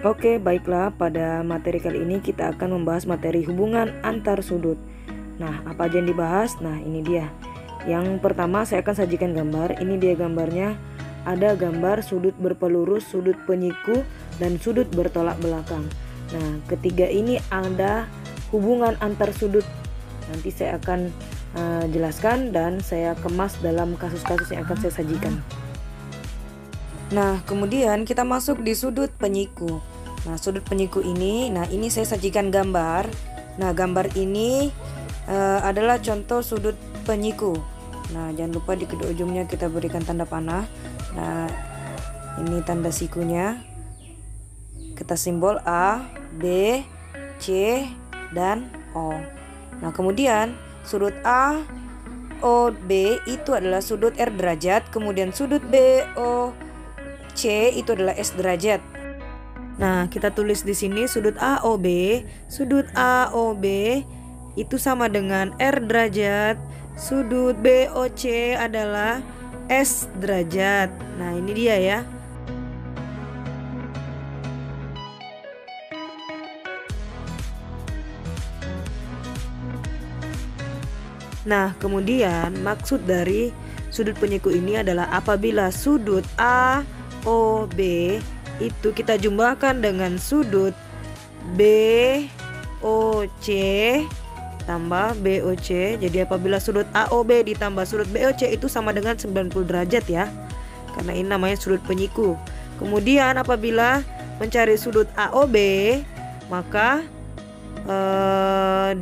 Oke, baiklah, pada materi kali ini kita akan membahas materi hubungan antar sudut. Nah, apa aja yang dibahas? Nah, ini dia. Yang pertama saya akan sajikan gambar. Ini dia gambarnya. Ada gambar sudut berpelurus, sudut penyiku, dan sudut bertolak belakang. Nah, ketiga ini ada hubungan antar sudut. Nanti saya akan jelaskan dan saya kemas dalam kasus-kasus yang akan saya sajikan. Nah, kemudian kita masuk di sudut penyiku. Nah, sudut penyiku ini, ini saya sajikan gambar. Nah, gambar ini adalah contoh sudut penyiku. Nah, jangan lupa di kedua ujungnya kita berikan tanda panah. Nah, ini tanda sikunya. Kita simbol A, B, C, dan O. Nah, kemudian sudut A, O, B itu adalah sudut R derajat. Kemudian sudut B, O, C itu adalah S derajat. Nah, kita tulis di sini sudut AOB. Sudut AOB itu sama dengan R derajat. Sudut BOC adalah S derajat. Nah, ini dia ya. Nah, kemudian maksud dari sudut penyiku ini adalah apabila sudut AOB itu kita jumlahkan dengan sudut BOC tambah BOC. Jadi apabila sudut AOB ditambah sudut BOC itu sama dengan 90 derajat ya. Karena ini namanya sudut penyiku. Kemudian apabila mencari sudut AOB, maka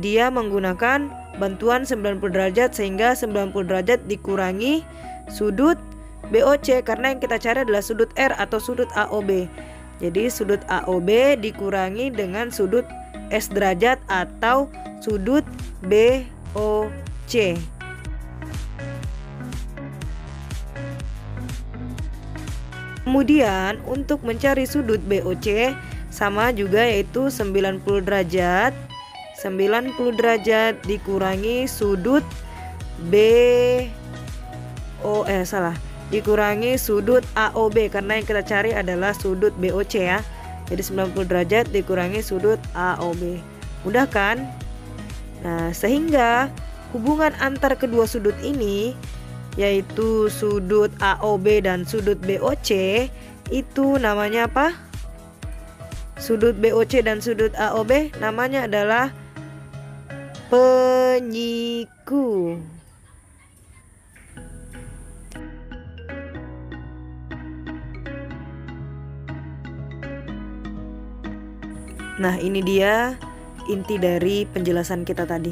dia menggunakan bantuan 90 derajat, sehingga 90 derajat dikurangi sudut BOC karena yang kita cari adalah sudut R atau sudut AOB. Jadi sudut AOB dikurangi dengan sudut S derajat atau sudut BOC. Kemudian untuk mencari sudut BOC sama juga, yaitu 90 derajat. 90 derajat dikurangi sudut dikurangi sudut AOB karena yang kita cari adalah sudut BOC ya. Jadi 90 derajat dikurangi sudut AOB. Mudah kan? Nah, sehingga hubungan antar kedua sudut ini, yaitu sudut AOB dan sudut BOC, itu namanya apa? Sudut BOC dan sudut AOB namanya adalah penyiku. Nah, ini dia inti dari penjelasan kita tadi.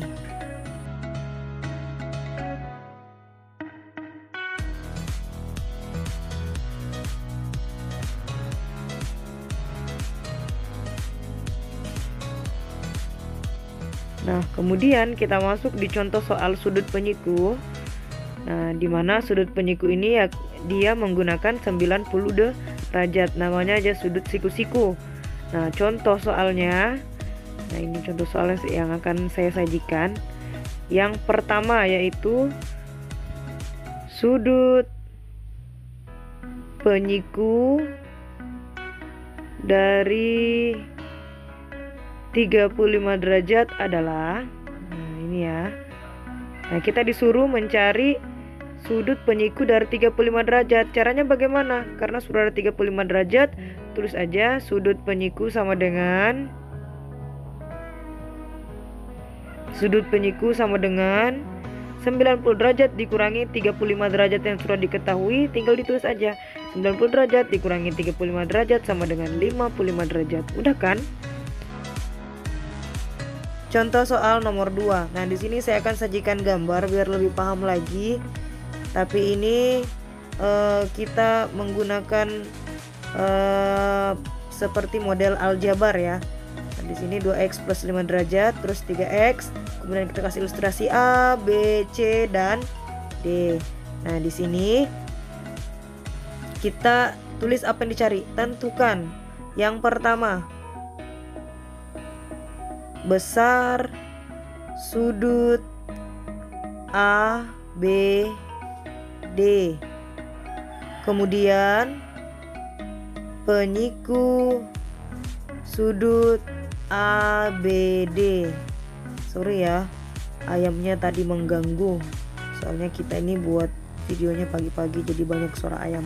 Nah, kemudian kita masuk di contoh soal sudut penyiku. Nah, di mana sudut penyiku ini ya dia menggunakan 90 derajat. Namanya aja sudut siku-siku. Nah, contoh soalnya. Nah, ini contoh soalnya yang akan saya sajikan. Yang pertama yaitu sudut penyiku dari 35 derajat adalah, nah ini ya. Nah, kita disuruh mencari sudut penyiku dari 35 derajat. Caranya bagaimana? Karena sudah ada 35 derajat, tulis aja sudut penyiku sama dengan 90 derajat dikurangi 35 derajat yang sudah diketahui, tinggal ditulis aja. 90 derajat dikurangi 35 derajat sama dengan 55 derajat. Mudah kan? Contoh soal nomor 2. Nah, di sini saya akan sajikan gambar biar lebih paham lagi. Tapi ini kita menggunakan seperti model aljabar ya. Nah, di sini 2x plus 5 derajat, terus 3x. Kemudian kita kasih ilustrasi A, B, C, dan D. Nah, di sini kita tulis apa yang dicari. Tentukan. Yang pertama, besar sudut A, B, D. Kemudian penyiku sudut ABD. Sorry ya, ayamnya tadi mengganggu. Soalnya kita ini buat videonya pagi-pagi jadi banyak suara ayam.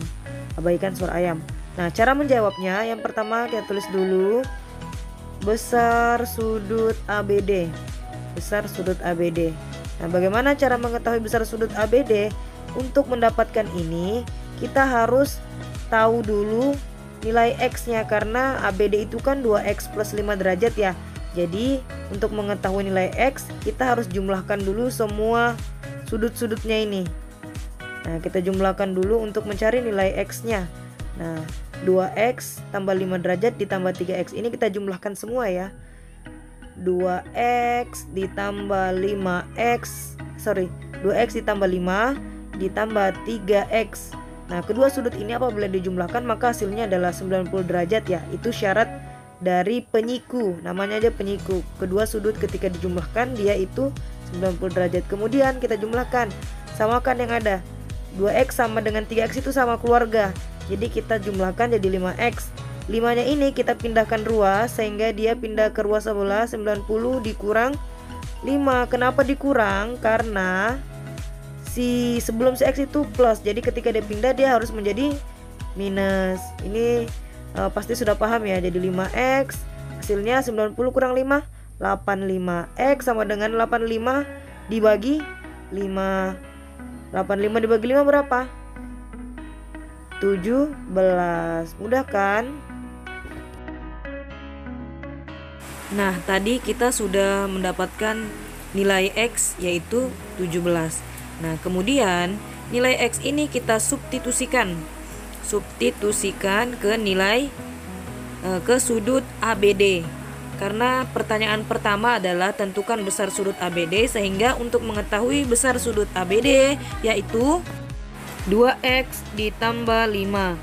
Abaikan suara ayam. Nah, cara menjawabnya yang pertama kita tulis dulu besar sudut ABD. Besar sudut ABD. Nah, bagaimana cara mengetahui besar sudut ABD? Untuk mendapatkan ini, kita harus tahu dulu nilai X-nya, karena ABD itu kan 2X plus 5 derajat ya. Jadi untuk mengetahui nilai X, kita harus jumlahkan dulu semua sudut-sudutnya ini. Nah, kita jumlahkan dulu untuk mencari nilai X-nya. Nah, 2X tambah 5 derajat ditambah 3X. Ini kita jumlahkan semua ya. 2X ditambah 5X. 2X ditambah 5 ditambah 3X. Nah, kedua sudut ini apabila dijumlahkan maka hasilnya adalah 90 derajat ya. Itu syarat dari penyiku, namanya aja penyiku. Kedua sudut ketika dijumlahkan dia itu 90 derajat. Kemudian kita jumlahkan, samakan yang ada. 2X sama dengan 3X itu sama keluarga. Jadi kita jumlahkan jadi 5X. 5-nya ini kita pindahkan ruas sehingga dia pindah ke ruas sebelah. 90 dikurang 5. Kenapa dikurang? Karena sebelum si X itu plus. Jadi ketika dia pindah dia harus menjadi minus. Ini pasti sudah paham ya. Jadi 5X hasilnya 90 kurang 5 85. X sama dengan 85 dibagi 5. 85 dibagi 5 berapa? 17. Mudah kan? Nah, tadi kita sudah mendapatkan nilai X yaitu 17. Nah, kemudian nilai X ini kita substitusikan ke nilai ke sudut ABD. Karena pertanyaan pertama adalah tentukan besar sudut ABD, sehingga untuk mengetahui besar sudut ABD yaitu 2X ditambah 5.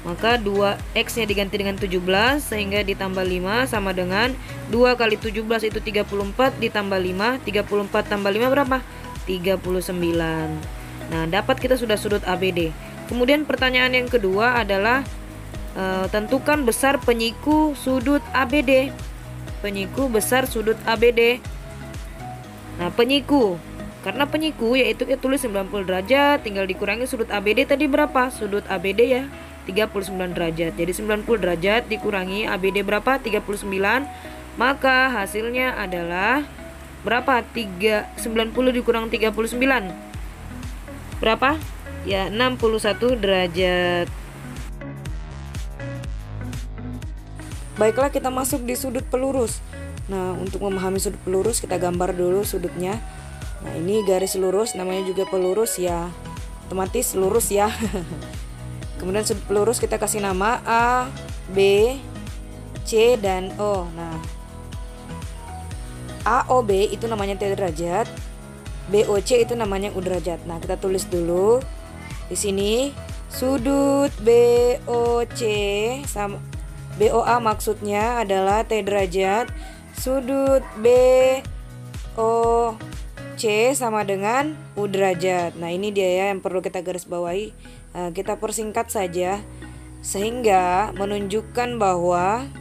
Maka 2X nya diganti dengan 17 sehingga ditambah 5 sama dengan 2 kali 17 itu 34 ditambah 5. 34 tambah 5 berapa? 39. Nah, dapat kita sudah sudut ABD. Kemudian pertanyaan yang kedua adalah tentukan besar penyiku sudut ABD. Penyiku besar sudut ABD. Nah, penyiku, karena penyiku yaitu kita tulis 90 derajat, tinggal dikurangi sudut ABD tadi berapa? Sudut ABD ya 39 derajat. Jadi 90 derajat dikurangi ABD berapa? 39. Maka hasilnya adalah berapa? 90 dikurang 39. Berapa? Ya 61 derajat. Baiklah, kita masuk di sudut pelurus. Nah, untuk memahami sudut pelurus kita gambar dulu sudutnya. Nah, ini garis lurus, namanya juga pelurus ya. Otomatis lurus ya. Kemudian sudut pelurus kita kasih nama A, B, C, dan O. Nah, AOB itu namanya T derajat, BOC itu namanya U derajat. Nah, kita tulis dulu di sini sudut BOC sama BOA maksudnya adalah T derajat, sudut BOC sama dengan U derajat. Nah, ini dia ya yang perlu kita garis bawahi. Kita persingkat saja sehingga menunjukkan bahwa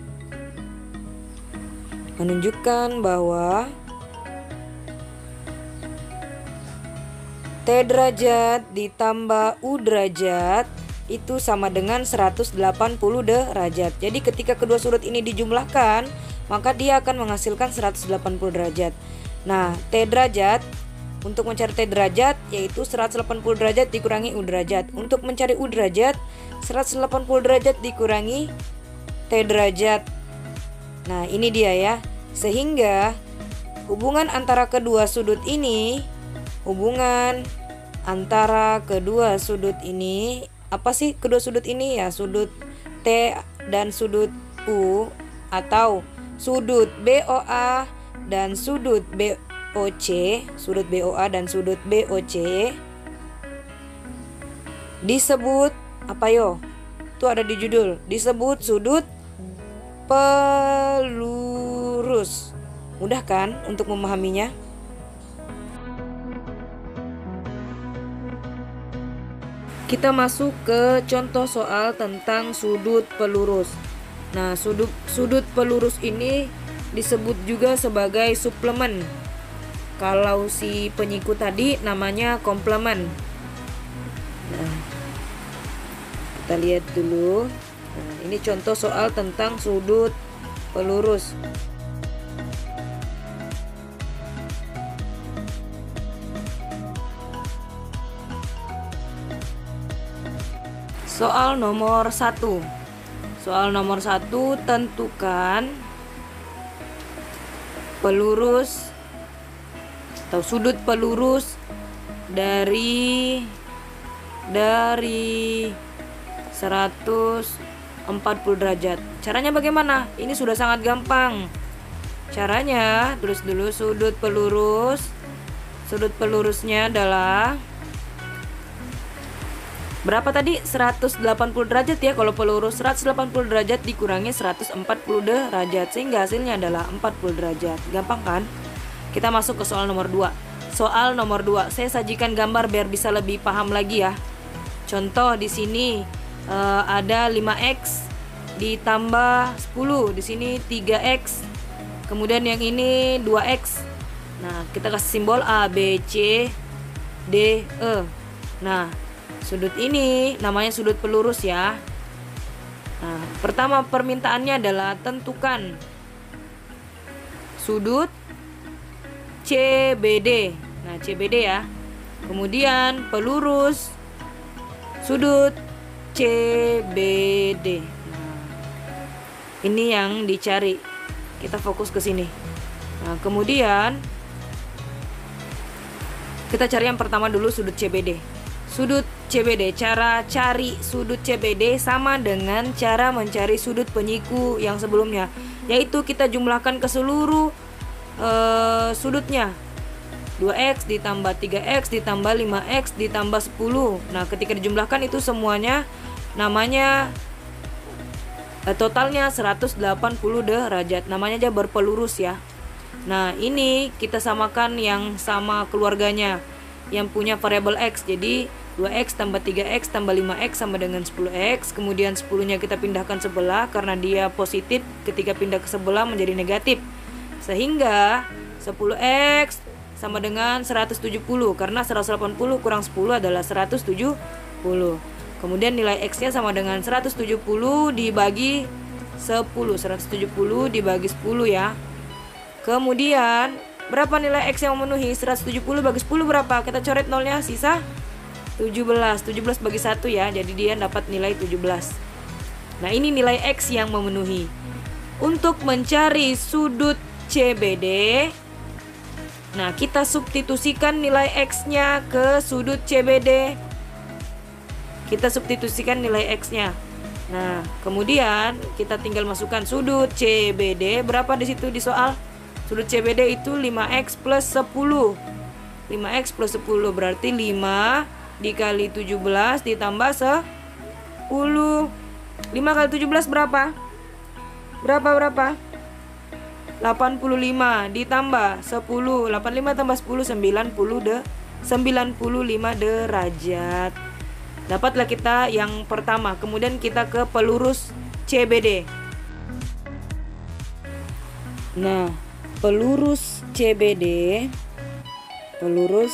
T derajat ditambah U derajat itu sama dengan 180 derajat. Jadi ketika kedua sudut ini dijumlahkan, maka dia akan menghasilkan 180 derajat. Nah, T derajat, untuk mencari T derajat yaitu 180 derajat dikurangi U derajat. Untuk mencari U derajat, 180 derajat dikurangi T derajat. Nah, ini dia ya. Sehingga hubungan antara kedua sudut ini, apa sih kedua sudut ini ya? Sudut T dan sudut U, atau sudut BOA dan sudut BOC, sudut BOA dan sudut BOC disebut apa yo? Itu ada di judul, disebut sudut pelurus. Mudah kan untuk memahaminya? Kita masuk ke contoh soal tentang sudut pelurus. Nah, sudut pelurus ini disebut juga sebagai suplemen. Kalau si penyiku tadi namanya komplemen. Nah, kita lihat dulu. Nah, ini contoh soal tentang sudut pelurus. Soal nomor 1. Soal nomor 1, tentukan pelurus atau sudut pelurus dari 140 derajat. Caranya bagaimana? Ini sudah sangat gampang. Caranya, tulis dulu sudut pelurus. Sudut pelurusnya adalah berapa tadi? 180 derajat ya. Kalau pelurus 180 derajat dikurangi 140 derajat, sehingga hasilnya adalah 40 derajat. Gampang kan? Kita masuk ke soal nomor 2. Soal nomor 2, saya sajikan gambar biar bisa lebih paham lagi ya. Contoh di sini ada 5x ditambah 10. Di sini 3x. Kemudian yang ini 2x. Nah, kita kasih simbol A, B, C, D, E. Nah, sudut ini namanya sudut pelurus ya. Nah, pertama permintaannya adalah tentukan sudut CBD. Nah, CBD ya. Kemudian pelurus sudut CBD. Nah, ini yang dicari. Kita fokus ke sini. Nah, kemudian kita cari yang pertama dulu sudut CBD. Sudut CBD, cara cari sudut CBD sama dengan cara mencari sudut penyiku yang sebelumnya, yaitu kita jumlahkan ke seluruh sudutnya. 2x ditambah 3x ditambah 5x ditambah 10. Nah, ketika dijumlahkan itu semuanya namanya totalnya 180 derajat. Namanya aja berpelurus ya. Nah, ini kita samakan yang sama keluarganya, yang punya variabel x. Jadi 2x tambah 3x tambah 5x sama dengan 10x. Kemudian 10-nya kita pindahkan sebelah karena dia positif, ketika pindah ke sebelah menjadi negatif. Sehingga 10x sama dengan 170, karena 180 kurang 10 adalah 170. Kemudian nilai x-nya sama dengan 170 dibagi 10. 170 dibagi 10 ya. Kemudian berapa nilai x yang memenuhi? 170 bagi 10 berapa? Kita coret nolnya, sisa 17 bagi 1 ya. Jadi dia dapat nilai 17. Nah, ini nilai x yang memenuhi. Untuk mencari sudut CBD, nah, kita substitusikan nilai x-nya ke sudut CBD. Kita substitusikan nilai x-nya. Nah, kemudian kita tinggal masukkan sudut CBD. Berapa di situ di soal? Sudut CBD itu 5x plus 10. 5x plus 10 berarti 5 dikali 17 ditambah 10. 5 kali 17 berapa? Berapa? 85 ditambah 10. 85 tambah 10 95 derajat. Dapatlah kita yang pertama. Kemudian kita ke pelurus CBD. Nah, pelurus CBD, pelurus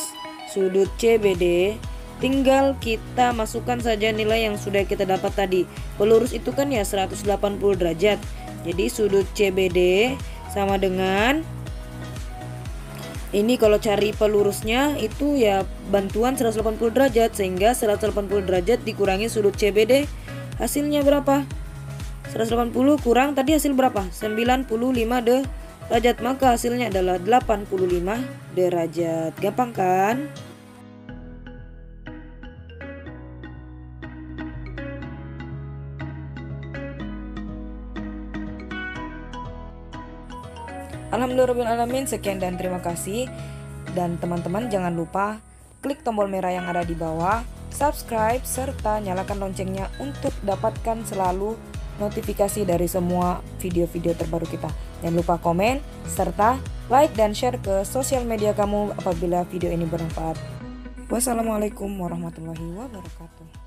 sudut CBD, tinggal kita masukkan saja nilai yang sudah kita dapat tadi. Pelurus itu kan ya 180 derajat. Jadi sudut CBD sama dengan ini, kalau cari pelurusnya itu ya bantuan 180 derajat, sehingga 180 derajat dikurangi sudut CBD, hasilnya berapa? 180 kurang tadi hasil berapa? 95 derajat, maka hasilnya adalah 85 derajat. Gampang kan? Alhamdulillahirrahmanirrahim. Sekian dan terima kasih. Dan teman-teman jangan lupa klik tombol merah yang ada di bawah, subscribe, serta nyalakan loncengnya untuk dapatkan selalu notifikasi dari semua video-video terbaru kita. Jangan lupa komen, serta like dan share ke sosial media kamu apabila video ini bermanfaat. Wassalamualaikum warahmatullahi wabarakatuh.